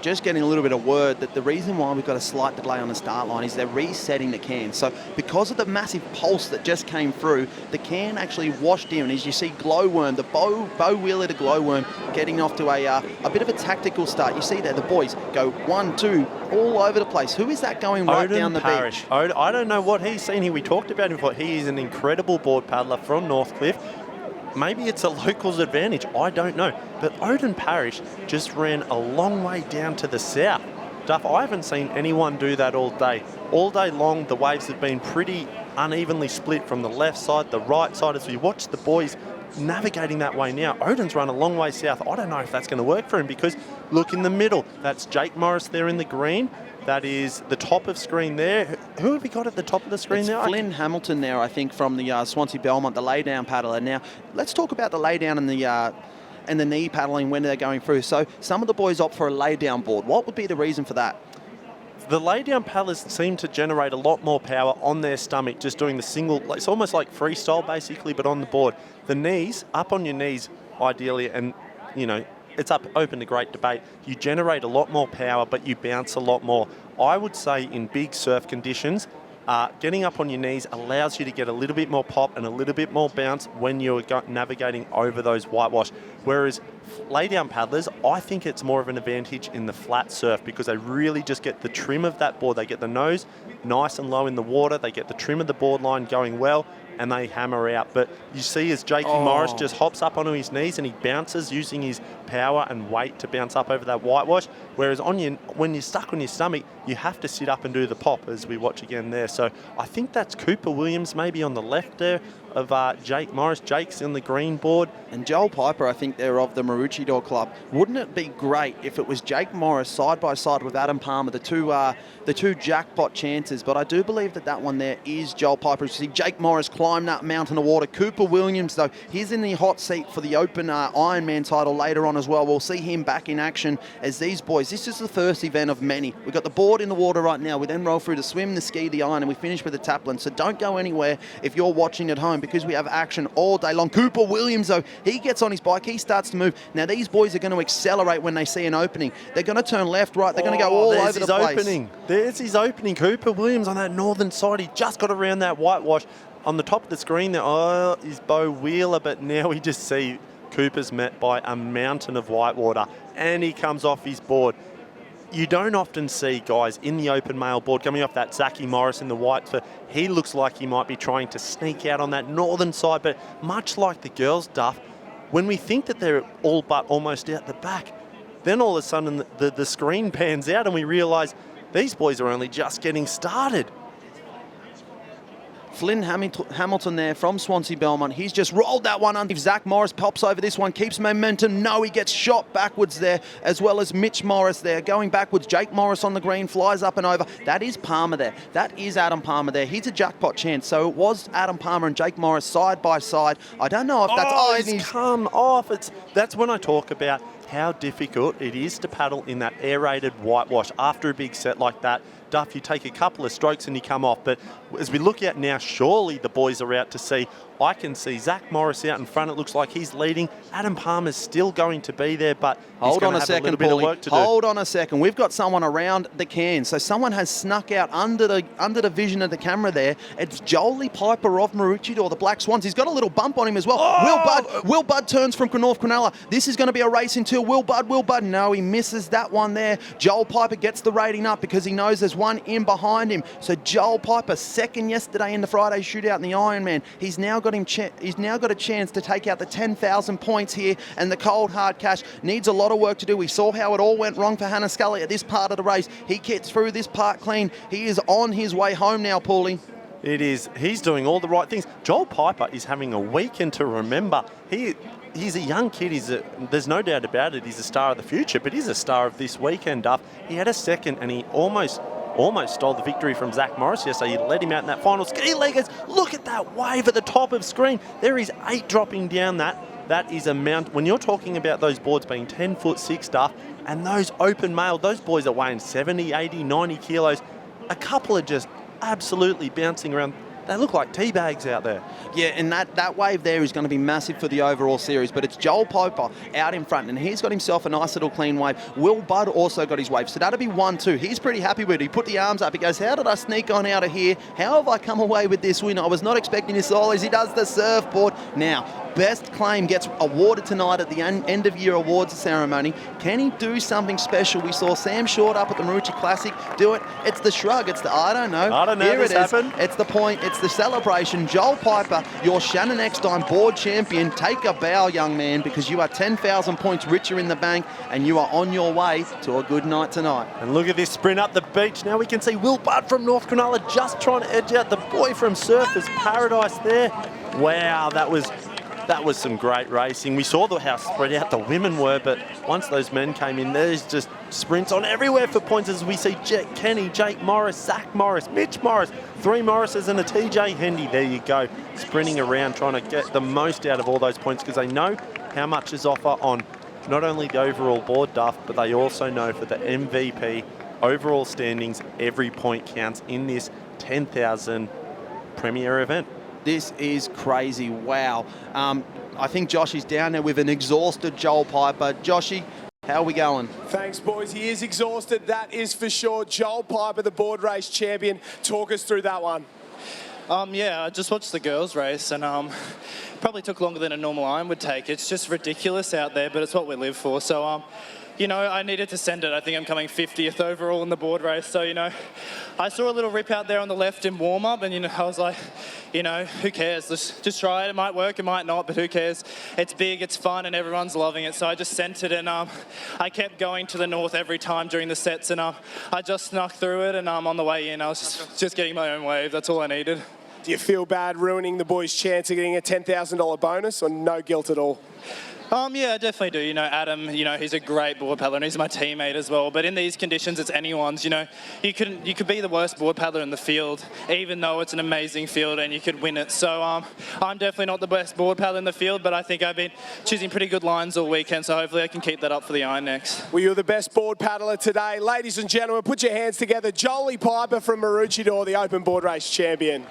just getting a little bit of word that the reason why we've got a slight delay on the start line is they're resetting the can. So because of the massive pulse that just came through, the can actually washed in. As you see Glowworm, the bow wheeler to Glowworm, getting off to a bit of a tactical start. You see there, the boys go 1, 2, all over the place. Who is that going right down the beach? I don't know what he's seen here. We talked about him before. He is an incredible board paddler from Northcliffe. Maybe it's a local's advantage, I don't know. But Odin Parrish just ran a long way down to the south. Duff, I haven't seen anyone do that all day. All day long, the waves have been pretty unevenly split from the left side, the right side. As we watch the boys navigating that way now, Odin's run a long way south. I don't know if that's going to work for him because, look in the middle, that's Jake Morris there in the green. That is the top of screen there. Who have we got at the top of the screen now? Flynn Hamilton there, I think, from the Swansea Belmont, the lay-down paddler. Now, let's talk about the lay-down and the knee paddling when they're going through. So some of the boys opt for a lay-down board. What would be the reason for that? The lay-down paddlers seem to generate a lot more power on their stomach, just doing the single, it's almost like freestyle basically, but on the board. The knees, up on your knees ideally, and you know, it's open to great debate. You generate a lot more power, but you bounce a lot more. I would say in big surf conditions, getting up on your knees allows you to get a little bit more pop and a little bit more bounce when you're navigating over those whitewash. Whereas lay-down paddlers, I think it's more of an advantage in the flat surf because they really just get the trim of that board. They get the nose nice and low in the water. They get the trim of the board line going well, and they hammer out. But you see as Jakey Morris just hops up onto his knees and he bounces using his power and weight to bounce up over that whitewash. Whereas when you're stuck on your stomach, you have to sit up and do the pop, as we watch again there. So I think that's Cooper Williams maybe on the left there of Jake Morris. Jake's in the green board. And Joel Piper, I think they're of the Maroochydore Club. Wouldn't it be great if it was Jake Morris side by side with Adam Palmer, the two jackpot chances? But I do believe that one there is Joel Piper. You see Jake Morris climb that mountain of water. Cooper Williams, though, he's in the hot seat for the Open Ironman title later on as well. We'll see him back in action as these boys. This is the first event of many. We've got the board in the water right now. We then roll through the swim, the ski, the iron, and we finish with the taplin. So don't go anywhere if you're watching at home because we have action all day long. Cooper Williams, though, he gets on his bike. He starts to move. Now, these boys are going to accelerate when they see an opening. They're going to turn left, right. They're going to go all over the place. There's his opening. Cooper Williams on that northern side. He just got around that whitewash. On the top of the screen there, his bow wheeler, but now we just see Cooper's met by a mountain of whitewater, and he comes off his board. You don't often see guys in the open male board coming off that Zachy Morris in the white. So he looks like he might be trying to sneak out on that northern side, but much like the girls' Duff, when we think that they're all but almost out the back, then all of a sudden the screen pans out and we realise these boys are only just getting started. Flynn Hamilton there from Swansea Belmont. He's just rolled that one under. If Zach Morris pops over this one, keeps momentum. No, he gets shot backwards there, as well as Mitch Morris there. Going backwards, Jake Morris on the green, flies up and over. That is Palmer there. That is Adam Palmer there. He's a jackpot chance. So it was Adam Palmer and Jake Morris side by side. I don't know if that's... He's come off. That's when I talk about how difficult it is to paddle in that aerated whitewash after a big set like that. Duff, you take a couple of strokes and you come off. But as we look out now, surely the boys are out to sea. I can see Zach Morris out in front. It looks like he's leading. Adam Palmer's still going to be there, but hold on a second, Paulie. Hold on a second. We've got someone around the can. So someone has snuck out under the vision of the camera there. It's Jolie Piper of Maroochydore, the Black Swans. He's got a little bump on him as well. Will Budd turns from North Cronulla. This is going to be a race until Will Budd. No, he misses that one there. Joel Piper gets the rating up because he knows there's one in behind him. So Joel Piper, second yesterday in the Friday shootout in the Ironman. He's now got a chance to take out the 10,000 points here, and the cold hard cash needs a lot of work to do. We saw how it all went wrong for Hannah Scully at this part of the race. He gets through this part clean. He is on his way home now, Paulie. It is. He's doing all the right things. Joel Piper is having a weekend to remember. He's a young kid. There's no doubt about it. He's a star of the future, but he's a star of this weekend, Duff. He had a second, and he almost stole the victory from Zach Morris yesterday. He led him out in that final ski leggers. Look at that wave at the top of screen. There is 8 dropping down that. That is a mount. When you're talking about those boards being 10'6" Duff, and those open male, those boys are weighing 70, 80, 90 kilos. A couple are just absolutely bouncing around. they look like tea bags out there. Yeah, and that wave there is going to be massive for the overall series, but it's Joel Piper out in front, and he's got himself a nice little clean wave. Will Budd also got his wave, so that'll be 1-2. He's pretty happy with it. He put the arms up. He goes, how did I sneak on out of here? How have I come away with this win? I was not expecting this all as he does the surfboard. Now, best claim gets awarded tonight at the end of year awards ceremony. Can he do something special? We saw Sam Short up at the Marucci Classic do it. It's the shrug. It's the I don't know. I don't know. Here This it is. happened. It's the point. It's the celebration. Joel Piper, your Shannon Eckstein board champion. Take a bow, young man, because you are 10,000 points richer in the bank and you are on your way to a good night tonight. And look at this sprint up the beach. Now we can see Will Budd from North Cronulla just trying to edge out the boy from Surfers Paradise there. Wow, that was some great racing. We saw how spread out the women were, but once those men came in, there's just sprints on everywhere for points as we see Jet Kenny, Jake Morris, Zach Morris, Mitch Morris, 3 Morrises and a TJ Hendy. There you go, sprinting around trying to get the most out of all those points because they know how much is offer on not only the overall board duff, but they also know for the MVP overall standings, every point counts in this 10,000 premier event. This is crazy. Wow. I think Joshy's down there with an exhausted Joel Piper. Joshy, how are we going? Thanks, boys. He is exhausted, that is for sure. Joel Piper, the board race champion. Talk us through that one. Yeah, I just watched the girls race and probably took longer than a normal iron would take. It's just ridiculous out there, but it's what we live for. So, you know, I needed to send it. I think I'm coming 50th overall in the board race. So, you know, I saw a little rip out there on the left in warm-up and, you know, I was like, you know, who cares? Let's just try it. It might work, it might not, but who cares? It's big, it's fun, and everyone's loving it. So I just sent it and I kept going to the north every time during the sets and I just snuck through it and on the way in I was just getting my own wave. That's all I needed. Do you feel bad ruining the boys' chance of getting a $10,000 bonus or no guilt at all? Yeah, I definitely do. You know, Adam, you know, he's a great board paddler and he's my teammate as well. But in these conditions, it's anyone's. You know, you could be the worst board paddler in the field, even though it's an amazing field and you could win it. So I'm definitely not the best board paddler in the field, but I think I've been choosing pretty good lines all weekend. So hopefully I can keep that up for the iron next. Well, you're the best board paddler today. Ladies and gentlemen, put your hands together. Jolie Piper from Maroochydore, the open board race champion.